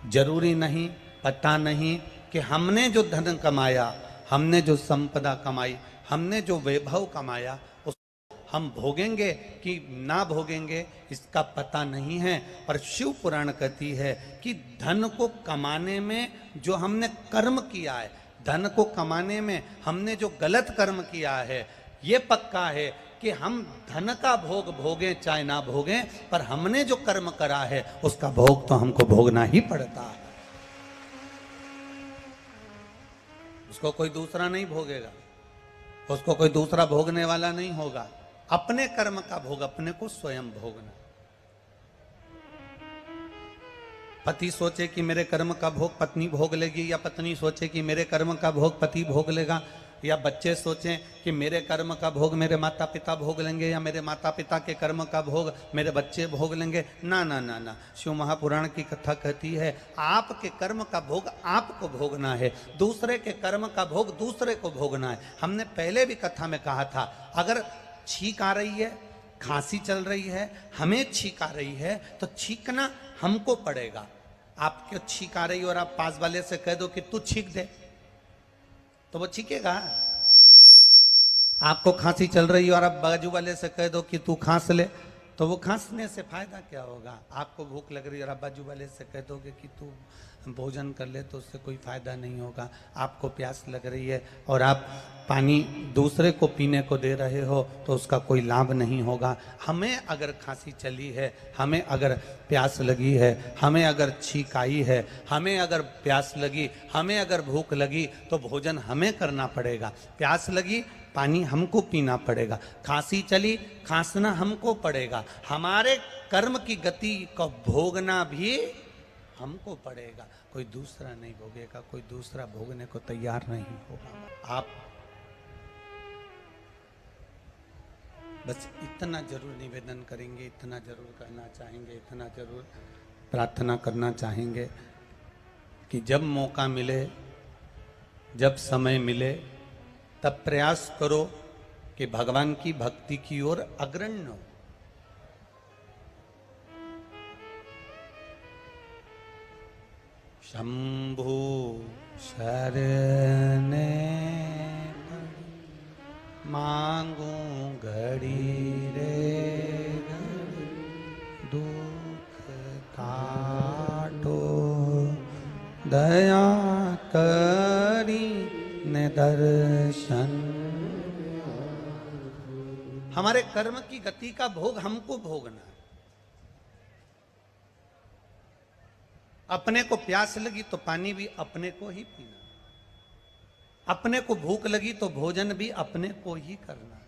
जरूरी नहीं, पता नहीं कि हमने जो धन कमाया, हमने जो संपदा कमाई, हमने जो वैभव कमाया उस हम भोगेंगे कि ना भोगेंगे इसका पता नहीं है। पर शिव पुराण कहती है कि धन को कमाने में जो हमने कर्म किया है, धन को कमाने में हमने जो गलत कर्म किया है, ये पक्का है कि हम धन का भोग भोगें चाहे ना भोगें, पर हमने जो कर्म करा है उसका भोग तो हमको भोगना ही पड़ता है। उसको कोई दूसरा नहीं भोगेगा, उसको कोई दूसरा भोगने वाला नहीं होगा। अपने कर्म का भोग अपने को स्वयं भोगना। पति सोचे कि मेरे कर्म का भोग पत्नी भोग लेगी, या पत्नी सोचे कि मेरे कर्म का भोग पति भोग लेगा, या बच्चे सोचें कि मेरे कर्म का भोग मेरे माता पिता भोग लेंगे, या मेरे माता पिता के कर्म का भोग मेरे बच्चे भोग लेंगे। ना ना ना ना, शिव महापुराण की कथा कहती है आपके कर्म का भोग आपको भोगना है, दूसरे के कर्म का भोग दूसरे को भोगना है। हमने पहले भी कथा में कहा था, अगर छींक आ रही है, खांसी चल रही है, हमें छींक आ रही है तो छींकना हमको पड़ेगा। आपको छींक आ रही है और आप पास वाले से कह दो कि तू छींक दे, तो वो छींकेगा। आपको खांसी चल रही है और आप बाजू वाले से कह दो कि तू खांस ले, तो वो खांसने से फायदा क्या होगा। आपको भूख लग रही है और आप बाजू वाले से कह दोगे कि तू भोजन कर ले, तो उससे कोई फायदा नहीं होगा। आपको प्यास लग रही है और आप पानी दूसरे को पीने को दे रहे हो, तो उसका कोई लाभ नहीं होगा। हमें अगर खांसी चली है, हमें अगर प्यास लगी है, हमें अगर छींक आई है, हमें अगर प्यास लगी, हमें अगर भूख लगी, तो भोजन हमें करना पड़ेगा। प्यास लगी, पानी हमको पीना पड़ेगा। खांसी चली, खांसना हमको पड़ेगा। हमारे कर्म की गति को भोगना भी हमको पड़ेगा, कोई दूसरा नहीं भोगेगा, कोई दूसरा भोगने को तैयार नहीं होगा। आप बस इतना जरूर निवेदन करेंगे, इतना जरूर कहना चाहेंगे, इतना जरूर प्रार्थना करना चाहेंगे कि जब मौका मिले, जब समय मिले, तब प्रयास करो कि भगवान की भक्ति की ओर अग्रणी हो। शंभु शरणे मांगू घड़ी रे घड़ी, दुख काटो दया करी ने दर्शन। हमारे कर्म की गति का भोग हमको भोगना है। अपने को प्यास लगी तो पानी भी अपने को ही पीना, अपने को भूख लगी तो भोजन भी अपने को ही करना,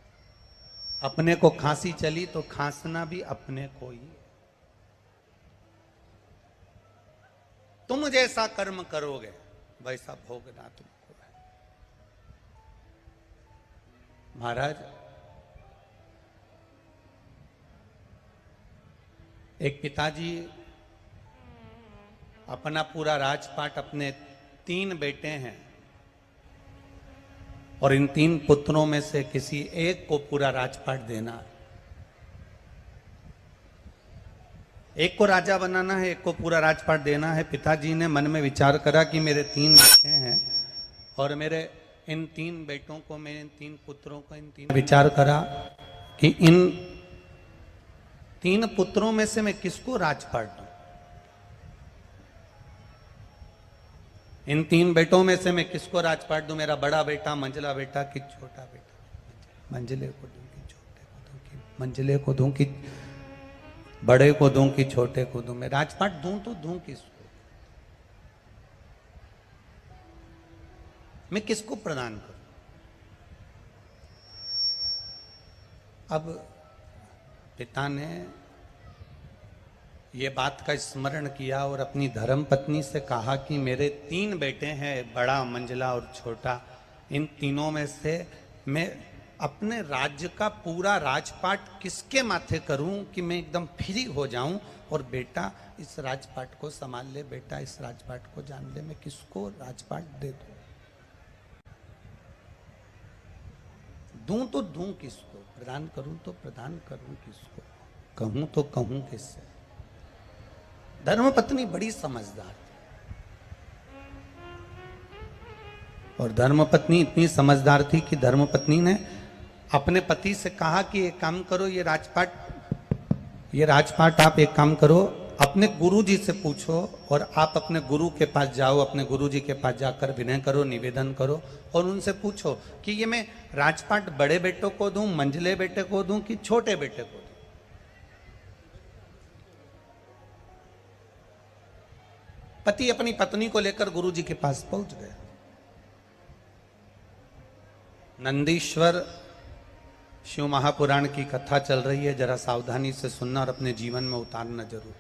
अपने को खांसी चली तो खांसना भी अपने को ही। तुम जैसा कर्म करोगे वैसा भोगना तुमको है। महाराज, एक पिताजी अपना पूरा राजपाट, अपने 3 बेटे हैं और इन 3 पुत्रों में से किसी एक को पूरा राजपाट देना है। एक को राजा बनाना है, एक को पूरा राजपाट देना है। पिताजी ने मन में विचार करा कि मेरे 3 बेटे हैं और मेरे इन 3 बेटों को, मेरे इन 3 पुत्रों को, इन 3 विचार करा कि इन 3 पुत्रों में से मैं किसको राजपाट दूं। इन 3 बेटों में से मैं किसको राजपाट दूं। मेरा बड़ा बेटा, मंझला बेटा कि छोटा बेटा। मंझले को दूं कि छोटे को दूं, कि मंझले को दूं कि बड़े को दूं कि छोटे को दूं। मैं राजपाट दूं तो दूं किसको, मैं किसको प्रदान करूं। अब पिता ने ये बात का स्मरण किया और अपनी धर्म पत्नी से कहा कि मेरे 3 बेटे हैं, बड़ा, मंझला और छोटा। इन तीनों में से मैं अपने राज्य का पूरा राजपाट किसके माथे करूं कि मैं एकदम फ्री हो जाऊं और बेटा इस राजपाट को संभाल ले, बेटा इस राजपाट को जान ले। मैं किसको राजपाट दे दूं तो दूं किसको, प्रदान करूं तो प्रदान करूं किसको, कहूं तो कहूं किससे। धर्मपत्नी बड़ी समझदार थी। और धर्मपत्नी इतनी समझदार थी कि धर्मपत्नी ने अपने पति से कहा कि एक काम करो, ये राजपाट आप एक काम करो, अपने गुरुजी से पूछो और आप अपने गुरु के पास जाओ, अपने गुरुजी के पास जाकर विनय करो, निवेदन करो और उनसे पूछो कि ये मैं राजपाट बड़े बेटे को दूं, मंझले बेटे को दूं कि छोटे बेटे को दूं। पति अपनी पत्नी को लेकर गुरुजी के पास पहुंच गया। नंदीश्वर शिव महापुराण की कथा चल रही है, जरा सावधानी से सुनना और अपने जीवन में उतारना जरूर।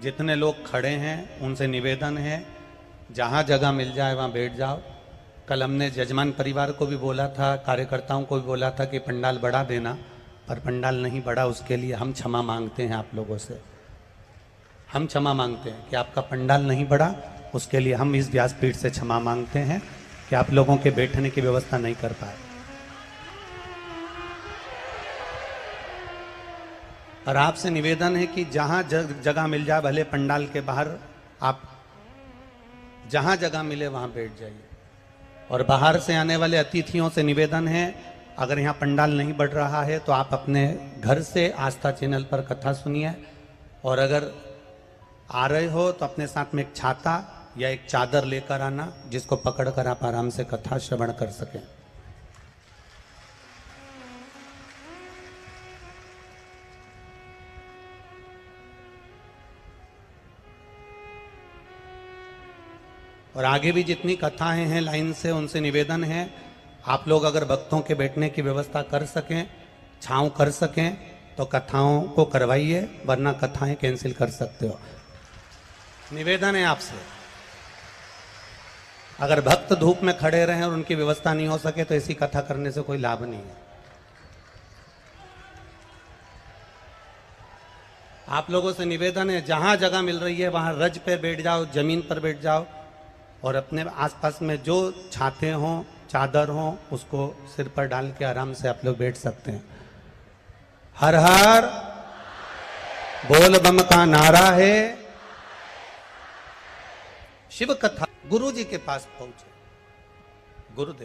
जितने लोग खड़े हैं उनसे निवेदन है, जहां जगह मिल जाए वहां बैठ जाओ। कल हमने जजमान परिवार को भी बोला था, कार्यकर्ताओं को भी बोला था कि पंडाल बढ़ा देना, पर पंडाल नहीं बढ़ा। उसके लिए हम क्षमा मांगते हैं आप लोगों से, हम क्षमा मांगते हैं कि आपका पंडाल नहीं बढ़ा। उसके लिए हम इस व्यासपीठ से क्षमा मांगते हैं कि आप लोगों के बैठने की व्यवस्था नहीं कर पाए। और आपसे निवेदन है कि जहां जगह मिल जाए, भले पंडाल के बाहर, आप जहां जगह मिले वहां बैठ जाइए। और बाहर से आने वाले अतिथियों से निवेदन है, अगर यहाँ पंडाल नहीं बढ़ रहा है तो आप अपने घर से आस्था चैनल पर कथा सुनिए, और अगर आ रहे हो तो अपने साथ में एक छाता या एक चादर लेकर आना, जिसको पकड़कर आप आराम से कथा श्रवण कर सकें। और आगे भी जितनी कथाएं हैं लाइन से, उनसे निवेदन है, आप लोग अगर भक्तों के बैठने की व्यवस्था कर सकें, छांव कर सकें तो कथाओं को करवाइए, वरना कथाएं कैंसिल कर सकते हो। निवेदन है आपसे। अगर भक्त धूप में खड़े रहें और उनकी व्यवस्था नहीं हो सके तो ऐसी कथा करने से कोई लाभ नहीं है। आप लोगों से निवेदन है, जहां जगह मिल रही है वहां रज पे बैठ जाओ, जमीन पर बैठ जाओ, और अपने आसपास में जो छाते हों, चादर हों, उसको सिर पर डाल के आराम से आप लोग बैठ सकते हैं। हर हर बोल बम का नारा है। शिव कथा गुरु जी के पास पहुंचे। गुरुदेव